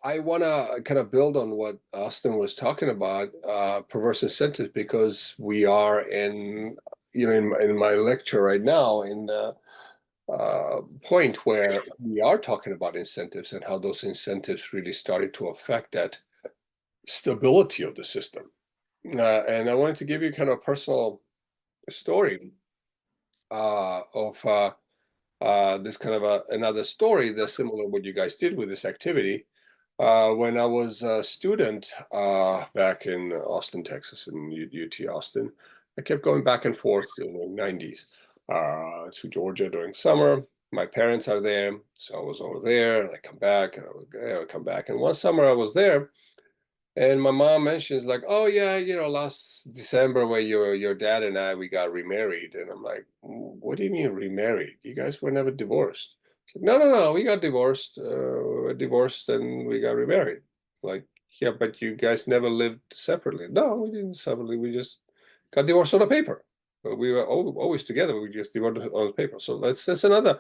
I want to kind of build on what Austin was talking about, perverse incentives, because we are in my lecture right now in the point where we are talking about incentives and how those incentives really started to affect that stability of the system. And I wanted to give you kind of a personal story of this kind of another story that's similar to what you guys did with this activity. When I was a student back in Austin, Texas, in UT Austin, I kept going back and forth in the 90s to Georgia during summer. My parents are there, so I was over there, and I come back, and I would there, I come back. And one summer I was there, and my mom mentions like, "Oh yeah, last December when your dad and we got remarried." And I'm like, "What do you mean remarried? You guys were never divorced." She's like, "No, no, no, we got divorced and we got remarried." Like, yeah, but you guys never lived separately. No, we didn't separately. We just got divorced on the paper. But we were always together. We just divorced on the paper. So that's another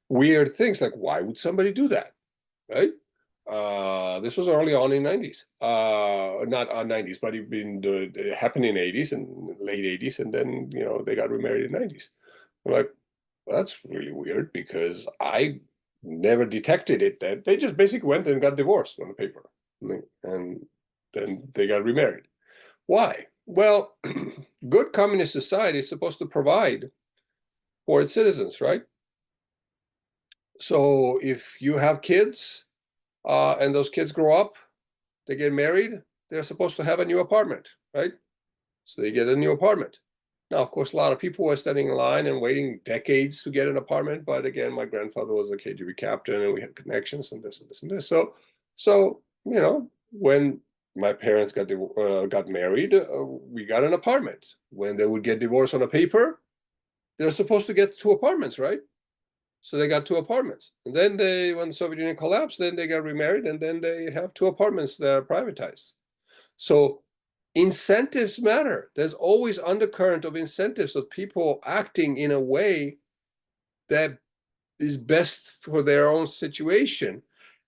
weird things. Like, why would somebody do that, right? This was early on in 90s. Not 90s, but it happened in 80s and late 80s, and then they got remarried in 90s. I'm like, well, that's really weird because I never detected it. That they just basically went and got divorced on the paper, and then they got remarried. Why? Well, good communist society is supposed to provide for its citizens, right? So if you have kids and those kids grow up, they get married, they're supposed to have a new apartment, right? So they get a new apartment. Now, of course, a lot of people were standing in line and waiting decades to get an apartment. But again, my grandfather was a KGB captain, and we had connections and this and this and this. So when my parents got married, we got an apartment. When they would get divorced on a paper, they're supposed to get two apartments, right? So they got two apartments. And then when the Soviet Union collapsed, then they got remarried, and then they have two apartments that are privatized. So incentives matter. There's always undercurrent of incentives of people acting in a way that is best for their own situation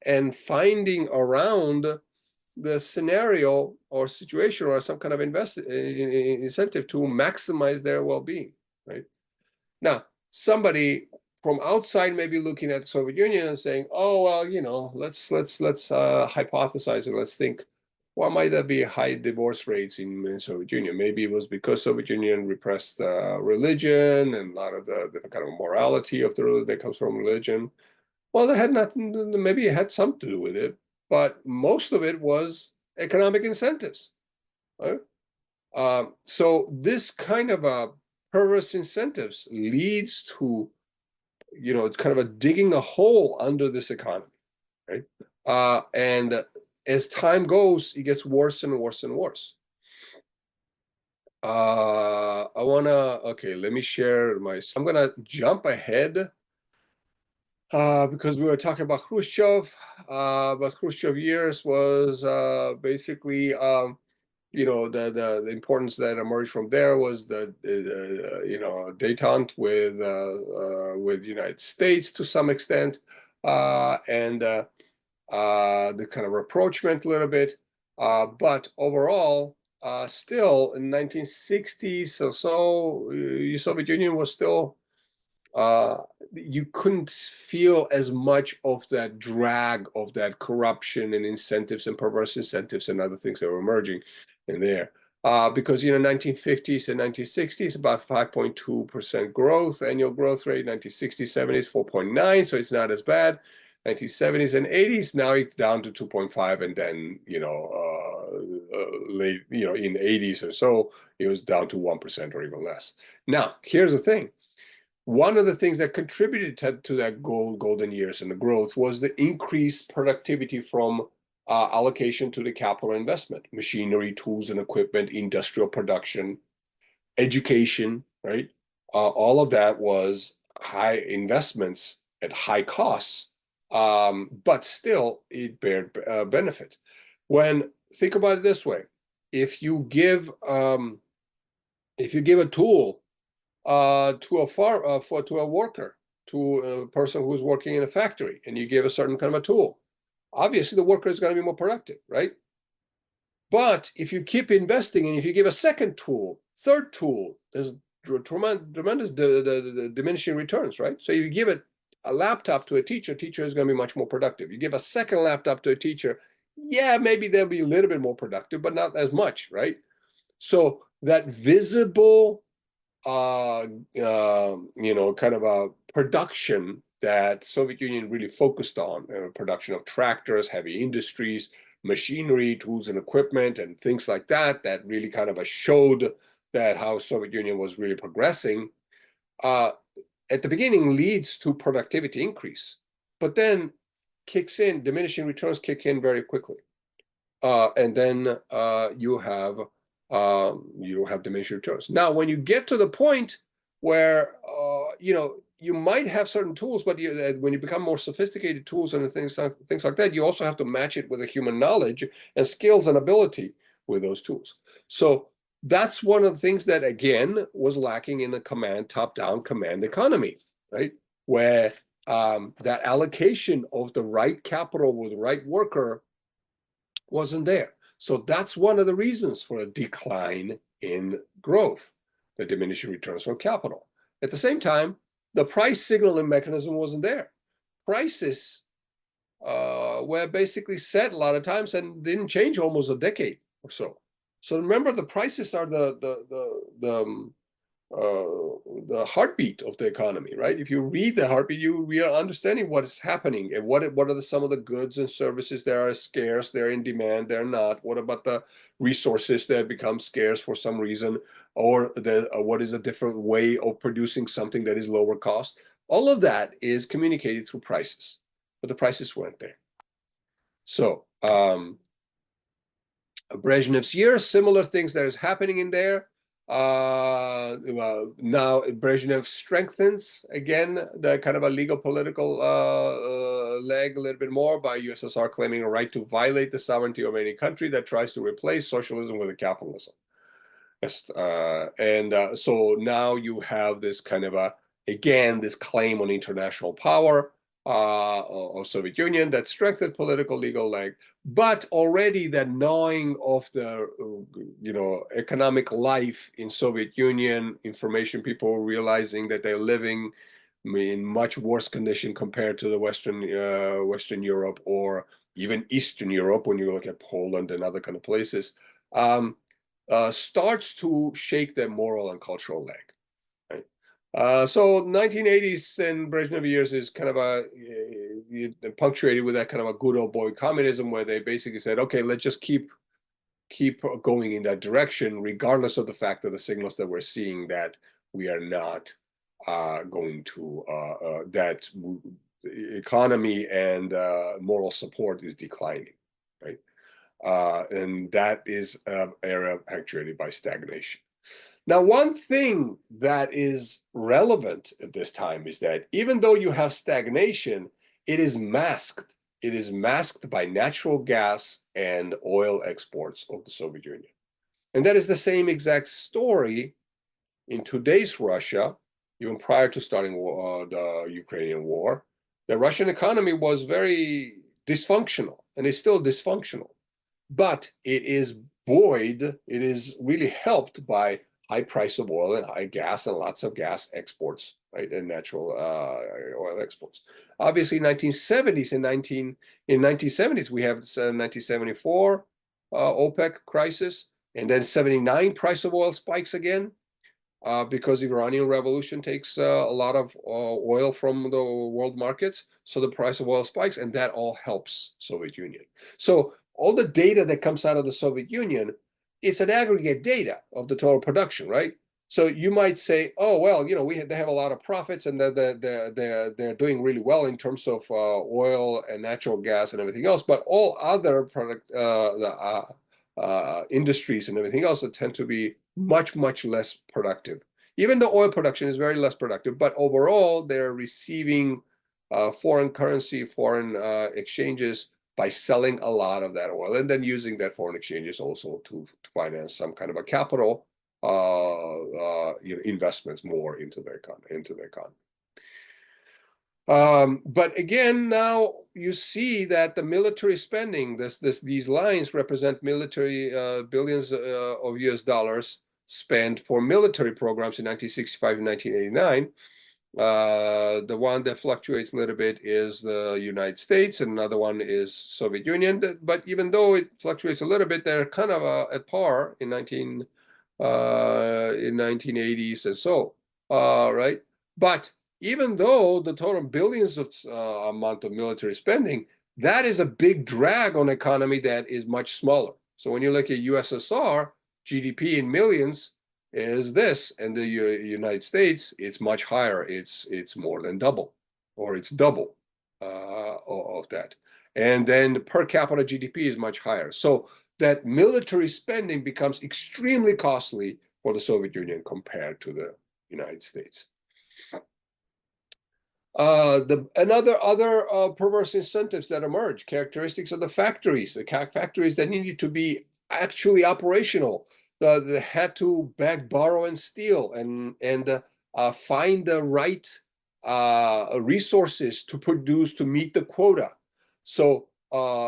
and finding around the scenario or situation or some kind of incentive to maximize their well-being, right? Now, somebody from outside may be looking at the Soviet Union and saying, "Oh well, let's hypothesize and let's think, why might there be high divorce rates in Soviet Union? Maybe it was because Soviet Union repressed religion and a lot of the kind of morality of the that comes from religion. Well, that had nothing. Maybe it had something to do with it, but most of it was economic incentives. Right? So this kind of a perverse incentives leads to kind of a digging a hole under this economy, right? And as time goes, it gets worse and worse and worse. Okay, let me share I'm gonna jump ahead because we were talking about Khrushchev, but Khrushchev years was basically the importance that emerged from there was the détente with United States to some extent, and the kind of rapprochement a little bit, but overall, still in 1960s or so, Soviet Union was still you couldn't feel as much of that drag of that corruption and incentives and perverse incentives and other things that were emerging in there. Because 1950s and 1960s, about 5.2% growth, annual growth rate. 1960s, 70s, 4.9, so it's not as bad. 1970s and 80s, now it's down to 2.5, and then late in 80s or so, it was down to 1% or even less. Now, here's the thing. One of the things that contributed to that golden years and the growth was the increased productivity from allocation to the capital investment, machinery, tools and equipment, industrial production, education, right? All of that was high investments at high costs, but still it bared benefit. Think about it this way: if you give a tool to a worker, to a person who's working in a factory, and you give a certain kind of a tool. obviously the worker is going to be more productive, right? But if you keep investing and if you give a second tool, third tool, there's tremendous diminishing returns, right? So you give a laptop to a teacher is going to be much more productive. You give a second laptop to a teacher, yeah, maybe they'll be a little bit more productive, but not as much, right? So that visible, kind of a production that Soviet Union really focused on, production of tractors, heavy industries, machinery, tools and equipment, and things like that, that really kind of showed that how Soviet Union was really progressing, uh, at the beginning leads to productivity increase, but then diminishing returns kick in very quickly. And then you have diminishing returns. Now, when you get to the point where you might have certain tools, but when you become more sophisticated tools and things like that, you also have to match it with a human knowledge and skills and ability with those tools. So that's one of the things that again was lacking in the top-down command economy, right? Where that allocation of the right capital with the right worker wasn't there. So that's one of the reasons for a decline in growth, the diminishing returns from capital. At the same time, the price signaling mechanism wasn't there. Prices were basically set a lot of times and didn't change almost a decade or so. So remember, the prices are the heartbeat of the economy, right? If you read the heartbeat, we are understanding what is happening and what are some of the goods and services that are scarce, they're in demand, they're not. What about the resources that become scarce for some reason, or what is a different way of producing something that is lower cost? All of that is communicated through prices, but the prices weren't there. So Brezhnev's year, similar things that is happening in there. Now Brezhnev strengthens again the kind of a legal political leg a little bit more by USSR claiming a right to violate the sovereignty of any country that tries to replace socialism with a capitalism. Yes, so now you have this kind of this claim on international power of Soviet Union that strengthened political legal leg, but already the gnawing of the economic life in Soviet Union, information people realizing that they're living in much worse condition compared to the Western Europe or even Eastern Europe when you look at Poland and other kind of places. Starts to shake their moral and cultural leg. Right? So 1980s and Brezhnev years is kind of punctuated with that kind of a good old boy communism, where they basically said, okay, let's just keep going in that direction, regardless of the fact of the signals that we're seeing that we are not going to that economy and moral support is declining, right? And that is an era actuated by stagnation. Now, one thing that is relevant at this time is that even though you have stagnation, it is masked. It is masked by natural gas and oil exports of the Soviet Union. And that is the same exact story in today's Russia, even prior to starting the Ukrainian war. The Russian economy was very dysfunctional and is still dysfunctional. But it is really helped by high price of oil and high gas and lots of gas exports, right, and natural oil exports. Obviously, 1970s in 1970s we have 1974 OPEC crisis, and then 79 price of oil spikes again. Because the Iranian Revolution takes a lot of oil from the world markets, so the price of oil spikes, and that all helps Soviet Union. So all the data that comes out of the Soviet Union, it's an aggregate data of the total production, right? So you might say, oh well, they have a lot of profits and they're doing really well in terms of oil and natural gas and everything else, but all other industries and everything else that tend to be much less productive. Even though oil production is very less productive, but overall they're receiving foreign currency, foreign exchanges by selling a lot of that oil and then using that foreign exchanges also to finance some kind of a capital investments more into the economy. But again, now you see that the military spending, these lines represent military billions of US dollars spent for military programs in 1965 and 1989. The one that fluctuates a little bit is the United States, and another one is Soviet Union. But even though it fluctuates a little bit, they're kind of at par in 1980s and so, right? But even though the total billions of amount of military spending, that is a big drag on economy that is much smaller. So when you look at USSR, GDP in millions is this, and the United States, it's much higher. It's more than double, or it's double of that. And then the per capita GDP is much higher. So that military spending becomes extremely costly for the Soviet Union compared to the United States. Other perverse incentives that emerge, characteristics of the factories that needed to be actually operational, they had to beg, borrow, and steal, and find the right resources to produce to meet the quota. So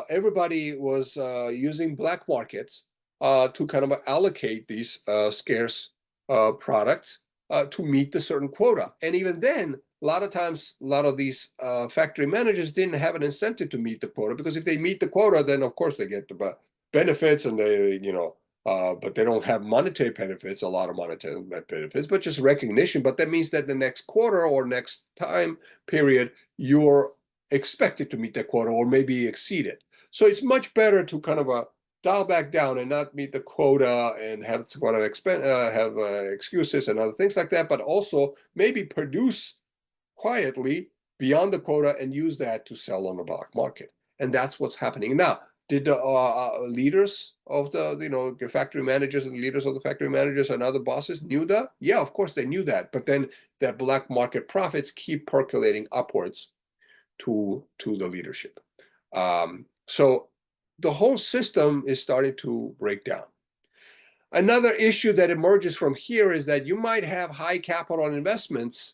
everybody was using black markets to kind of allocate these scarce products to meet the certain quota. And even then, a lot of times, a lot of these factory managers didn't have an incentive to meet the quota, because if they meet the quota, then of course they get the benefits, and but they don't have monetary benefits, a lot of monetary benefits, but just recognition. But that means that the next quarter or next time period, you're expected to meet that quota or maybe exceed it. So it's much better to kind of dial back down and not meet the quota and have excuses and other things like that, but also maybe produce quietly beyond the quota and use that to sell on the black market. And that's what's happening now. Did the leaders of the factory managers and leaders of the factory managers and other bosses knew that? Yeah, of course they knew that. But then that black market profits keep percolating upwards to the leadership. So the whole system is starting to break down. Another issue that emerges from here is that you might have high capital investments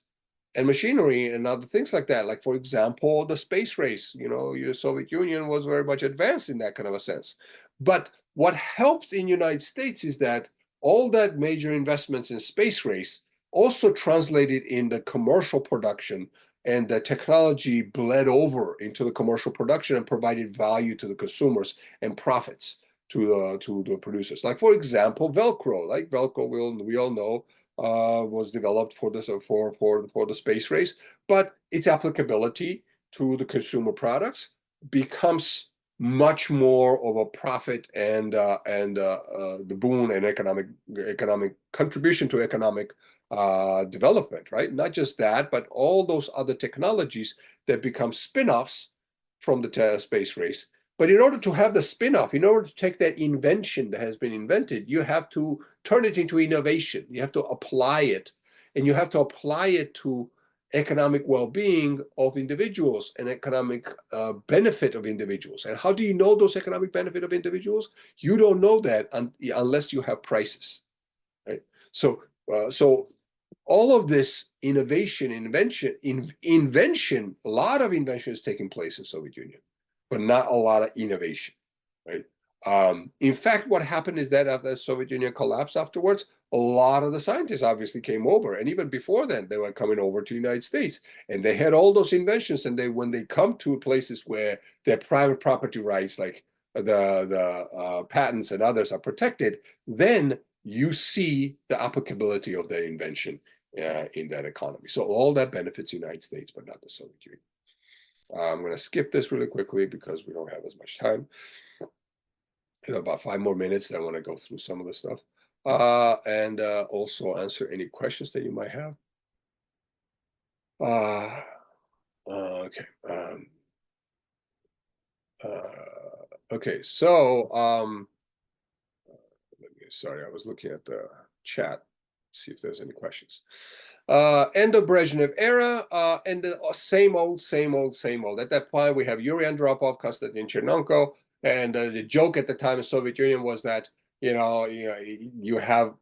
and machinery and other things like that. Like, for example, the space race. Your Soviet Union was very much advanced in that kind of a sense. But what helped in the United States is that all that major investments in space race also translated in the commercial production, and the technology bled over into the commercial production and provided value to the consumers and profits to the producers. Like, for example, Velcro. Like Velcro, we all know was developed for the space race, but its applicability to the consumer products becomes much more of a profit and the boon and economic contribution to economic development, right? Not just that, but all those other technologies that become spin-offs from the space race. But in order to have the spin-off, in order to take that invention that has been invented, you have to turn it into innovation. You have to apply it, and you have to apply it to economic well-being of individuals and economic benefit of individuals. And how do you know those economic benefit of individuals? You don't know that unless you have prices, right? So all of this innovation, a lot of invention is taking place in Soviet Union, but not a lot of innovation, right? In fact, what happened is that after the Soviet Union collapsed afterwards, a lot of the scientists obviously came over. And even before then, they were coming over to the United States. And they had all those inventions. And when they come to places where their private property rights, like the patents and others, are protected, then you see the applicability of their invention in that economy. So all that benefits the United States, but not the Soviet Union. I'm going to skip this really quickly because we don't have as much time. About 5 more minutes, then I want to go through some of the stuff and also answer any questions that you might have. Okay. Okay. So, sorry, I was looking at the chat. See if there's any questions. End of Brezhnev era, and the same old. At that point, we have Yuri Andropov, Konstantin Chernenko, and the joke at the time in Soviet Union was that you have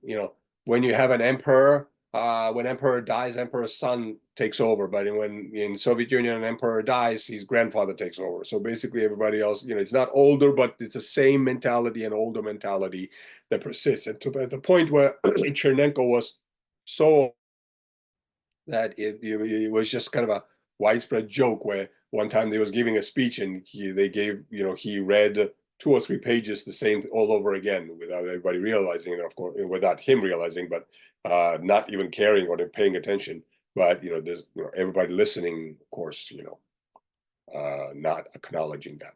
when you have an emperor, when emperor dies, emperor's son takes over. But when in Soviet Union, an emperor dies, his grandfather takes over. So basically, everybody else, it's not older, but it's the same mentality and older mentality that persists. And to the point where Chernenko was so that it was just kind of a widespread joke where one time they was giving a speech and he read 2 or 3 pages the same all over again without everybody realizing, and of course without him realizing, but not even caring or paying attention. But there's everybody listening, of course, not acknowledging that.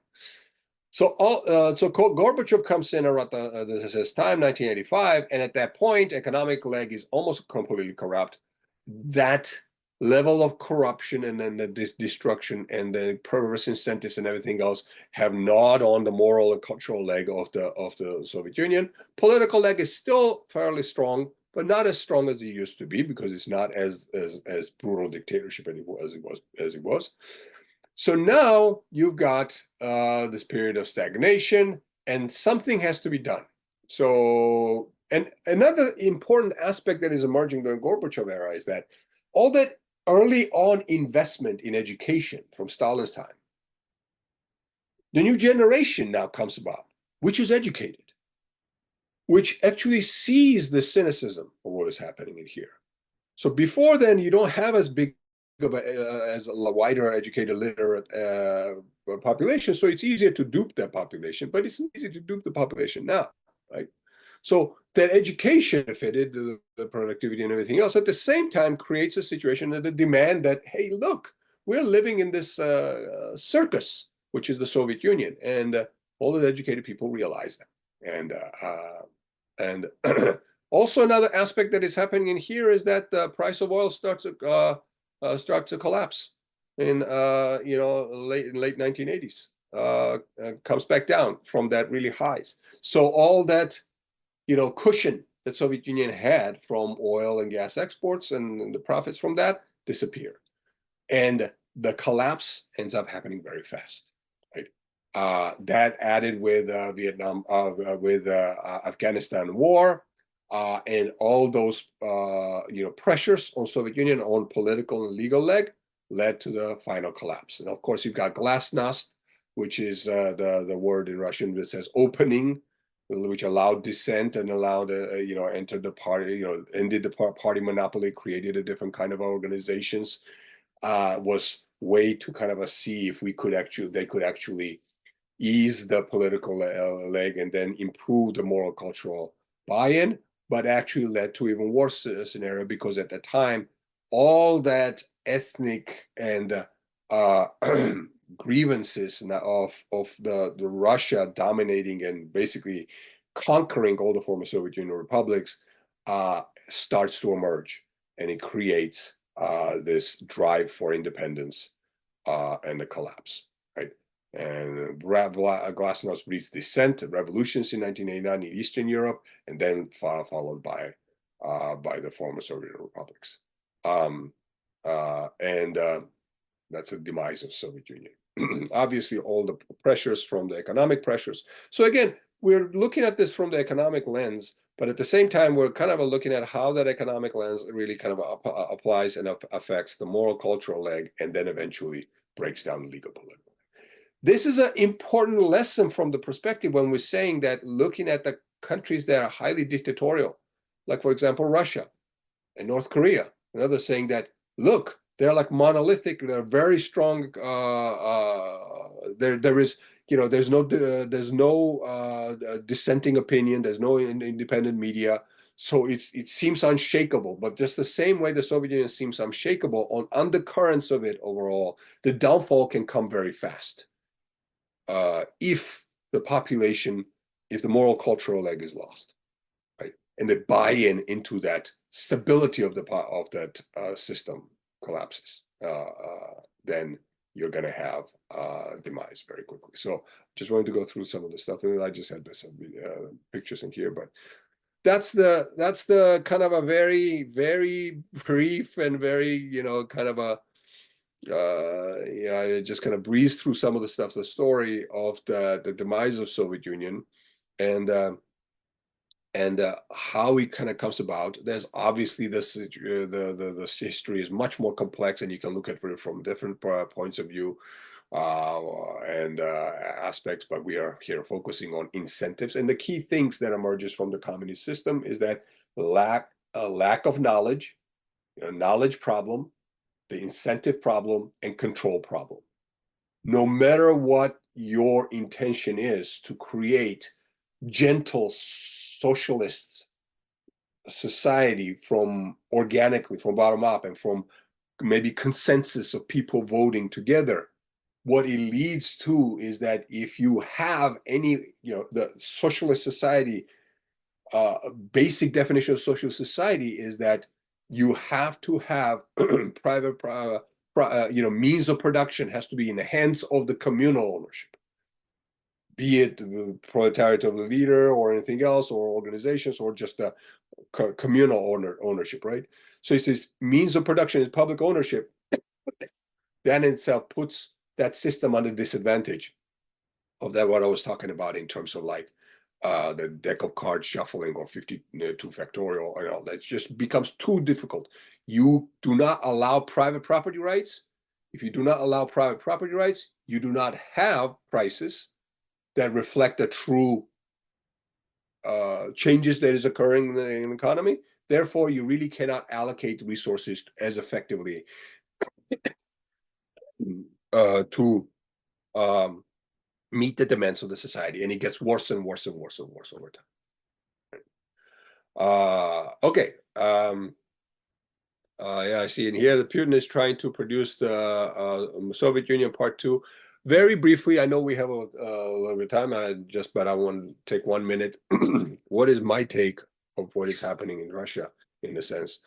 So Gorbachev comes in around this time, 1985, and at that point, economic leg is almost completely corrupt. That level of corruption and then the destruction and the perverse incentives and everything else have gnawed on the moral and cultural leg of the Soviet Union. Political leg is still fairly strong, but not as strong as it used to be because it's not as brutal dictatorship as it was. So now you've got this period of stagnation, and something has to be done. So, and another important aspect that is emerging during Gorbachev era is that all that early on investment in education from Stalin's time, the new generation now comes about, which is educated, which actually sees the cynicism of what is happening in here. So before then, you don't have as big of as a wider educated literate population, so it's easier to dupe that population, but it's easy to dupe the population now, right? So that education benefited the productivity and everything else at the same time creates a situation that the demand that, hey, look, we're living in this circus, which is the Soviet Union, and all the educated people realize that, and also another aspect that is happening in here is that the price of oil starts to collapse in late 1980s. Comes back down from that really highs. So all that cushion that Soviet Union had from oil and gas exports and the profits from that disappear, and the collapse ends up happening very fast. Right, that added with Afghanistan war. And all those pressures on Soviet Union on political and legal leg led to the final collapse. And of course, you've got glasnost, which is the word in Russian that says opening, which allowed dissent and allowed entered the party, ended the party monopoly, created a different kind of organizations. Was way to kind of see if they could actually ease the political leg and then improve the moral cultural buy-in, but actually led to even worse scenario because at the time, all that ethnic and grievances of the Russia dominating and basically conquering all the former Soviet Union republics starts to emerge, and it creates this drive for independence and the collapse, right? And glasnost breeds dissent, revolutions in 1989 in Eastern Europe, and then followed by the former Soviet republics. And that's the demise of Soviet Union. Obviously, all the pressures from the economic pressures. So again, we're looking at this from the economic lens, but at the same time, we're kind of looking at how that economic lens really kind of applies and affects the moral cultural leg, and then eventually breaks down legal political. This is an important lesson from the perspective when we're saying that looking at the countries that are highly dictatorial, like, for example, Russia and North Korea, and others saying that, look, they're like monolithic, they're very strong. There is, there's no dissenting opinion, there's no independent media. So it seems unshakable, but just the same way the Soviet Union seems unshakable on undercurrents of it overall, the downfall can come very fast. If the moral cultural leg is lost, right, and the buy-in into that stability of that system collapses, then you're going to have demise very quickly. So just wanted to go through some of the stuff, and I just had some pictures in here, but that's the kind of a very, very brief and very kind of a I just kind of breezed through some of the stuff, the story of the demise of Soviet Union, and And how it kind of comes about. There's obviously the history is much more complex, and you can look at it from different points of view and aspects. But we are here focusing on incentives, and the key things that emerges from the communist system is that lack of knowledge, knowledge problem, the incentive problem, and control problem. No matter what your intention is to create gentle socialist society from organically, from bottom up, and from maybe consensus of people voting together, what it leads to is that if you have any, the socialist society, basic definition of social society is that you have to have private, means of production has to be in the hands of the communal ownership, be it the proletariat of the leader or anything else, or organizations, or just a communal ownership, right? So it says means of production is public ownership. That in itself puts that system under disadvantage of that, what I was talking about in terms of like the deck of cards shuffling or 52 factorial, that just becomes too difficult. You do not allow private property rights. If you do not allow private property rights, you do not have prices that reflect the true changes that is occurring in the economy. Therefore, you really cannot allocate resources as effectively to meet the demands of the society, and it gets worse and worse and worse and worse over time. Okay. Yeah, I see in here that Putin is trying to produce the Soviet Union Part 2. Very briefly, I know we have a little bit of time, but I want to take 1 minute. What is my take of what is happening in Russia, in a sense?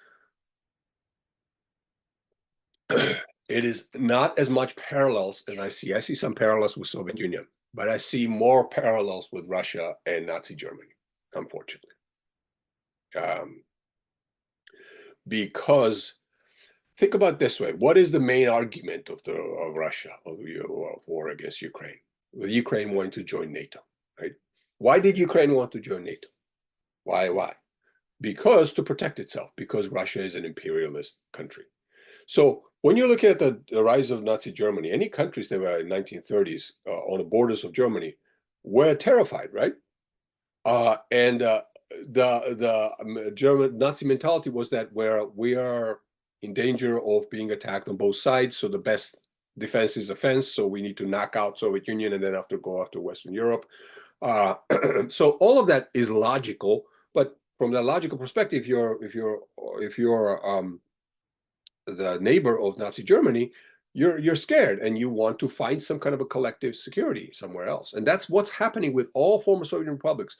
It is not as much parallels as I see. I see some parallels with Soviet Union, but I see more parallels with Russia and Nazi Germany, unfortunately. Because think about it this way: what is the main argument of Russia of war against Ukraine? With Ukraine wanting to join NATO, right? Why did Ukraine want to join NATO? Why? Because to protect itself, because Russia is an imperialist country. So when you're looking at the rise of Nazi Germany, any countries that were in 1930s on the borders of Germany were terrified, right? And the German Nazi mentality was that where we are in danger of being attacked on both sides, so the best defense is offense. So we need to knock out Soviet Union and then have to go after Western Europe. So all of that is logical, but from the logical perspective, if you're the neighbor of Nazi Germany, you're scared and you want to find some kind of a collective security somewhere else. And that's what's happening with all former Soviet republics.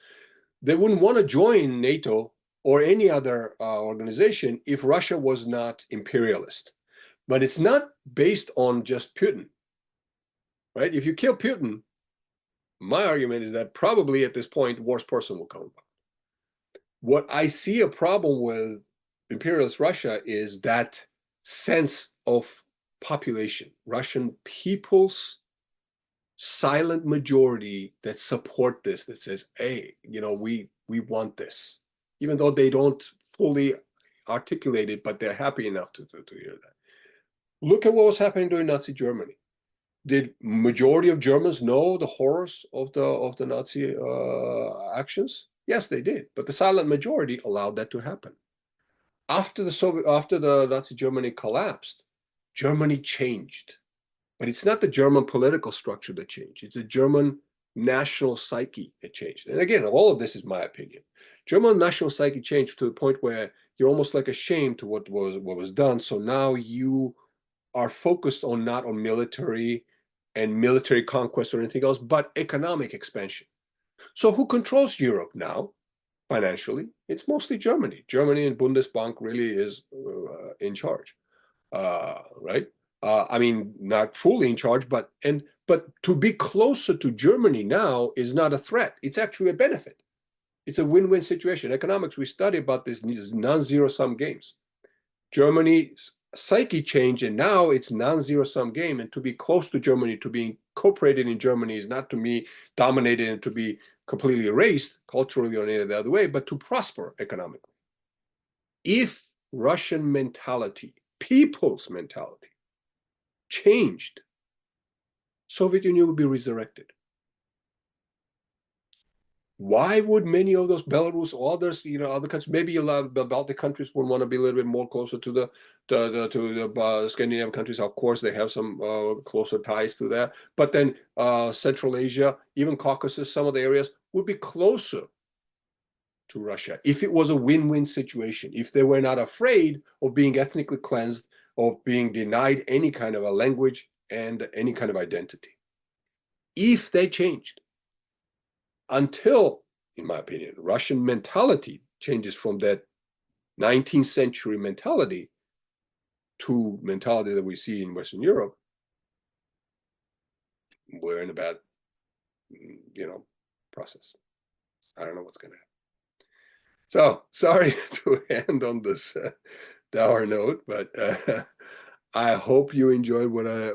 They wouldn't want to join NATO or any other organization if Russia was not imperialist. But it's not based on just Putin, right? If you kill Putin, my argument is that probably at this point, worst person will come about. What I see a problem with imperialist Russia is that sense of population, Russian people's silent majority that support this, that says, hey, we want this, even though they don't fully articulate it, but they're happy enough to hear that. Look at what was happening during Nazi Germany. Did majority of Germans know the horrors of the Nazi actions? Yes, they did, but the silent majority allowed that to happen. After the Nazi Germany collapsed, Germany changed. But it's not the German political structure that changed. It's the German national psyche that changed. And again, all of this is my opinion. German national psyche changed to the point where you're almost like ashamed to what was done. So now you are focused on not on military and military conquest or anything else, but economic expansion. So who controls Europe now financially? It's mostly Germany. Germany and Bundesbank really is in charge, right? I mean, not fully in charge, but to be closer to Germany now is not a threat. It's actually a benefit. It's a win-win situation. Economics, we study about these non-zero sum games. Germany's psyche changed, and now it's non-zero sum game. And to be close to Germany, to be incorporated in Germany is not to be dominated and to be completely erased culturally or any other way, but to prosper economically. If Russian mentality, people's mentality, changed, Soviet Union would be resurrected. Why would many of those Belarus or others, other countries, maybe a lot of the Baltic countries would want to be a little bit more closer to the Scandinavian countries? Of course, they have some closer ties to that. But then Central Asia, even Caucasus, some of the areas would be closer to Russia if it was a win-win situation. If they were not afraid of being ethnically cleansed, of being denied any kind of a language and any kind of identity. If they changed. Until, in my opinion, Russian mentality changes from that 19th century mentality to mentality that we see in Western Europe, we're in a bad, process. I don't know what's going to happen. So sorry to end on this dour note, but I hope you enjoyed what I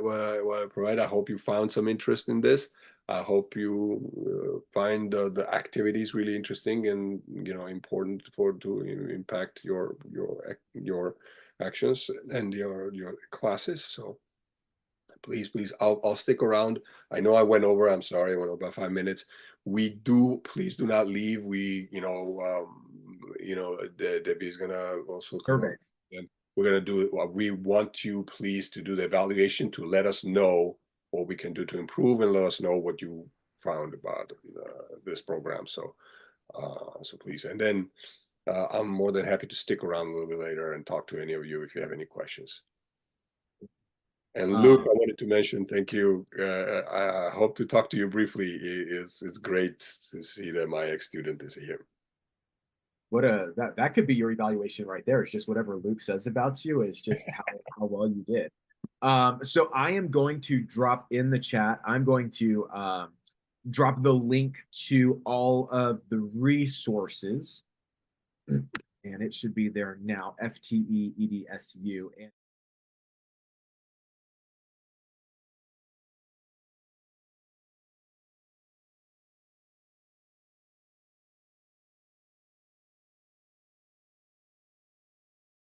provide. I hope you found some interest in this. I hope you find the activities really interesting and important to impact your actions and your classes. So please, I'll stick around. I know I went over. I'm sorry, I went over about 5 minutes. Please do not leave. Debbie is gonna also come up, and we're gonna do it. We want you, please, to do the evaluation to let us know what we can do to improve and let us know what you found about this program. So please, and then I'm more than happy to stick around a little bit later and talk to any of you if you have any questions. And Luke, I wanted to mention, thank you. I hope to talk to you briefly. It's great to see that my ex-student is here. That could be your evaluation right there. It's just whatever Luke says about you is just how well you did. So I am going to drop in the chat. I'm going to drop the link to all of the resources, and it should be there now. FTEEDSU.